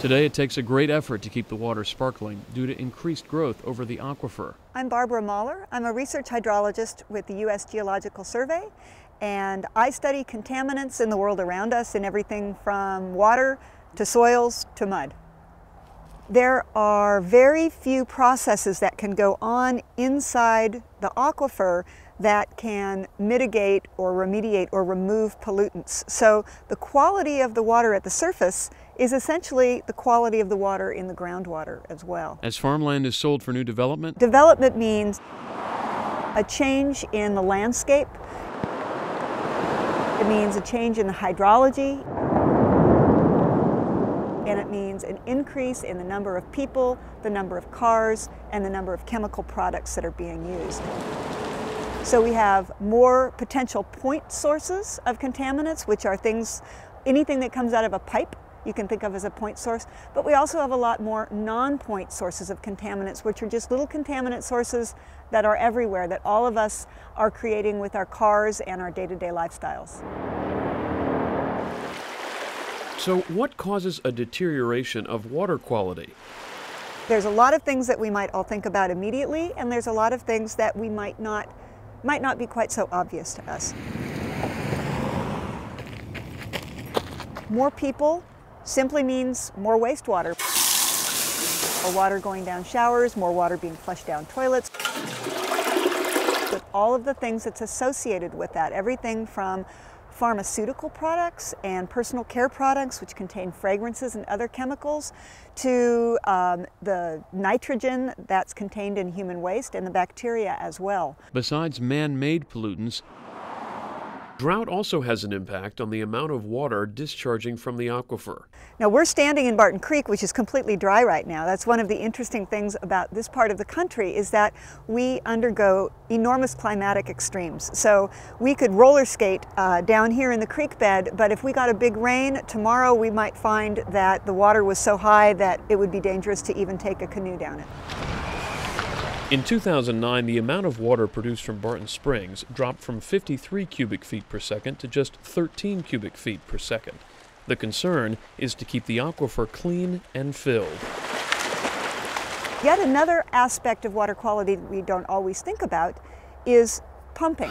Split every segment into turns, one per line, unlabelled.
Today, it takes a great effort to keep the water sparkling due to increased growth over the aquifer.
I'm Barbara Mahler. I'm a research hydrologist with the U.S. Geological Survey, and I study contaminants in the world around us in everything from water to soils to mud. There are very few processes that can go on inside the aquifer that can mitigate or remediate or remove pollutants. So the quality of the water at the surface is essentially the quality of the water in the groundwater as well.
As farmland is sold for new development?
Development means a change in the landscape. It means a change in the hydrology. And it means an increase in the number of people, the number of cars, and the number of chemical products that are being used. So we have more potential point sources of contaminants, which are things, anything that comes out of a pipe, you can think of as a point source, but we also have a lot more non-point sources of contaminants, which are just little contaminant sources that are everywhere, that all of us are creating with our cars and our day-to-day lifestyles.
So what causes a deterioration of water quality?
There's a lot of things that we might all think about immediately, and there's a lot of things that we might not be quite so obvious to us. More people simply means more wastewater. More water going down showers, more water being flushed down toilets. With all of the things that's associated with that, everything from pharmaceutical products and personal care products, which contain fragrances and other chemicals, to the nitrogen that's contained in human waste and the bacteria as well.
Besides man-made pollutants, drought also has an impact on the amount of water discharging from the aquifer.
Now we're standing in Barton Creek, which is completely dry right now. That's one of the interesting things about this part of the country, is that we undergo enormous climatic extremes. So we could roller skate down here in the creek bed, but if we got a big rain tomorrow, we might find that the water was so high that it would be dangerous to even take a canoe down it.
In 2009, the amount of water produced from Barton Springs dropped from 53 cubic feet per second to just 13 cubic feet per second. The concern is to keep the aquifer clean and filled.
Yet another aspect of water quality we don't always think about is pumping.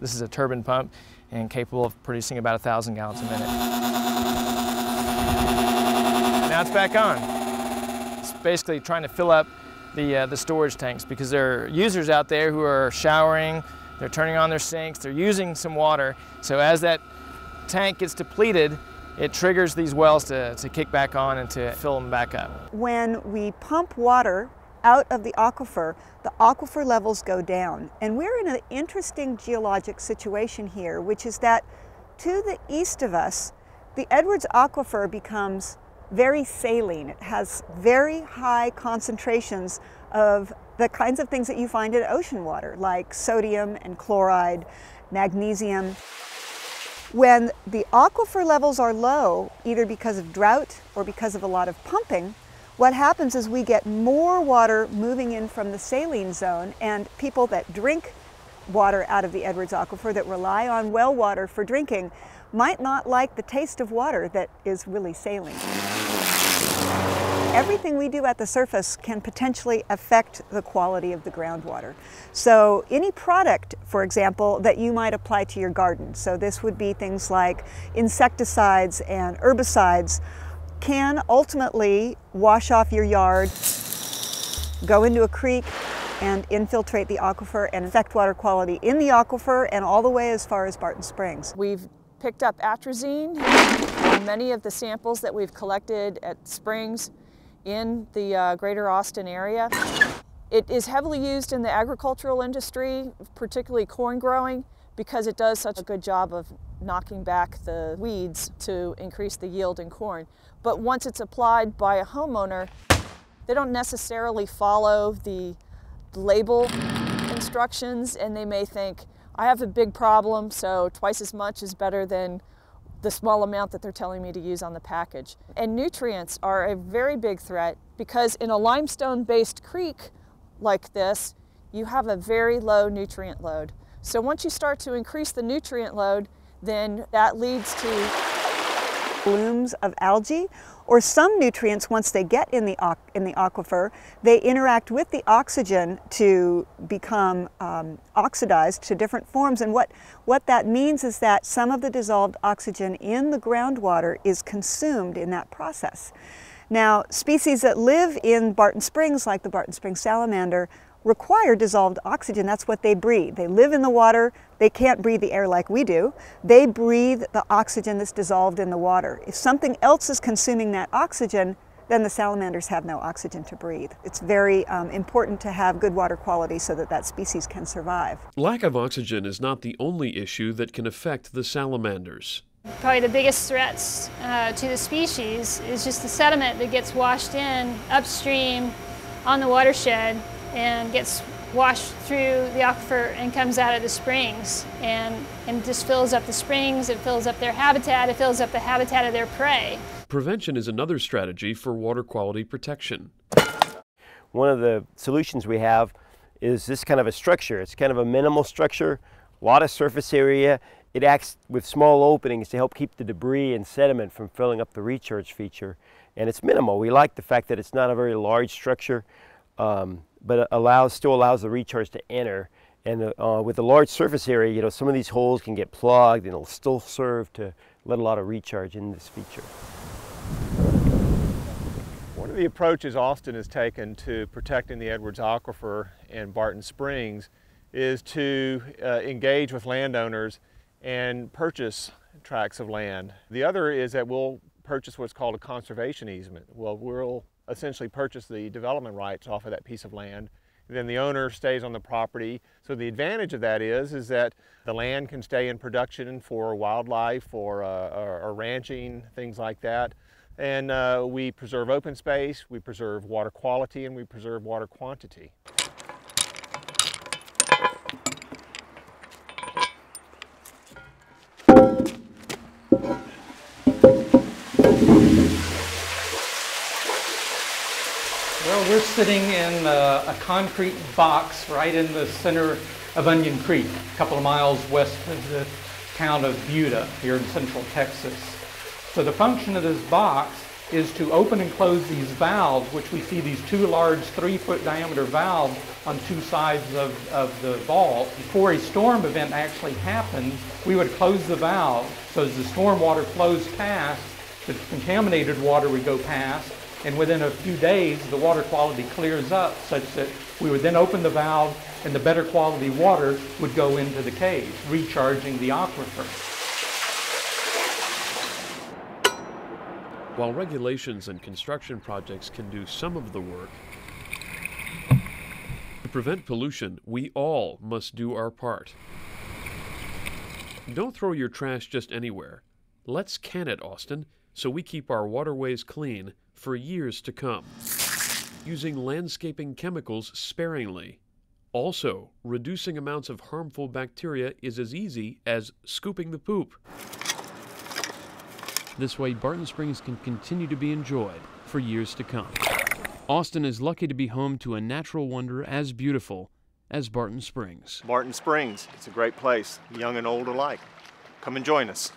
This is a turbine pump and capable of producing about 1,000 gallons a minute. Now it's back on. Basically trying to fill up the storage tanks, because there are users out there who are showering, they're turning on their sinks, they're using some water. So as that tank gets depleted, it triggers these wells to kick back on and to fill them back up. When
we pump water out of the aquifer levels go down. And we're in an interesting geologic situation here, which is that to the east of us, the Edwards Aquifer becomes very saline. It has very high concentrations of the kinds of things that you find in ocean water, like sodium and chloride, magnesium. When the aquifer levels are low, either because of drought or because of a lot of pumping, what happens is we get more water moving in from the saline zone, and people that drink water out of the Edwards Aquifer, that rely on well water for drinking, might not like the taste of water that is really saline. Everything we do at the surface can potentially affect the quality of the groundwater. So any product, for example, that you might apply to your garden, so this would be things like insecticides and herbicides, can ultimately wash off your yard, go into a creek, and infiltrate the aquifer and affect water quality in the aquifer and all the way as far as Barton Springs.
We've picked up atrazine in many of the samples that we've collected at springs in the greater Austin area. It is heavily used in the agricultural industry, particularly corn growing, because it does such a good job of knocking back the weeds to increase the yield in corn. But once it's applied by a homeowner, they don't necessarily follow the label instructions, and they may think, I have a big problem, so twice as much is better than the small amount that they're telling me to use on the package. And nutrients are a very big threat, because in a limestone-based creek like this, you have a very low nutrient load. So once you start to increase the nutrient load, then that leads to
blooms of algae, or some nutrients, once they get in the aquifer, they interact with the oxygen to become oxidized to different forms. And what that means is that some of the dissolved oxygen in the groundwater is consumed in that process. Now, species that live in Barton Springs, like the Barton Springs salamander, require dissolved oxygen. That's what they breathe. They live in the water. They can't breathe the air like we do. They breathe the oxygen that's dissolved in the water. If something else is consuming that oxygen, then the salamanders have no oxygen to breathe. It's very important to have good water quality so that that species can survive.
Lack of oxygen is not the only issue that can affect the salamanders.
Probably the biggest threats to the species is just the sediment that gets washed in upstream on the watershed and gets washed through the aquifer and comes out of the springs and just fills up the springs, it fills up their habitat, it fills up the habitat of their prey.
Prevention is another strategy for water quality protection.
One of the solutions we have is this kind of a structure. It's kind of a minimal structure, a lot of surface area. It acts with small openings to help keep the debris and sediment from filling up the recharge feature. And it's minimal. We like the fact that it's not a very large structure, but it still allows the recharge to enter. And with a large surface area, you know, some of these holes can get plugged and it'll still serve to let a lot of recharge in this feature.
One of the approaches Austin has taken to protecting the Edwards Aquifer in Barton Springs is to engage with landowners and purchase tracts of land. The other is that we'll purchase what's called a conservation easement. Well, we'll essentially purchase the development rights off of that piece of land. Then the owner stays on the property. So the advantage of that is that the land can stay in production for wildlife or ranching, things like that. And we preserve open space, we preserve water quality, and we preserve water quantity.
Well, we're sitting in a concrete box right in the center of Onion Creek, a couple of miles west of the town of Buda here in central Texas. So the function of this box is to open and close these valves, which we see these two large 3-foot diameter valves on two sides of the vault. Before a storm event actually happens, we would close the valve so as the storm water flows past, the contaminated water would go past, and within a few days the water quality clears up such that we would then open the valve and the better quality water would go into the cave, recharging the aquifer.
While regulations and construction projects can do some of the work, to prevent pollution, we all must do our part. Don't throw your trash just anywhere. Let's can it, Austin, so we keep our waterways clean for years to come. Using landscaping chemicals sparingly. Also, reducing amounts of harmful bacteria is as easy as scooping the poop. This way, Barton Springs can continue to be enjoyed for years to come. Austin is lucky to be home to a natural wonder as beautiful as Barton Springs.
Barton Springs, it's a great place, young and old alike. Come and join us.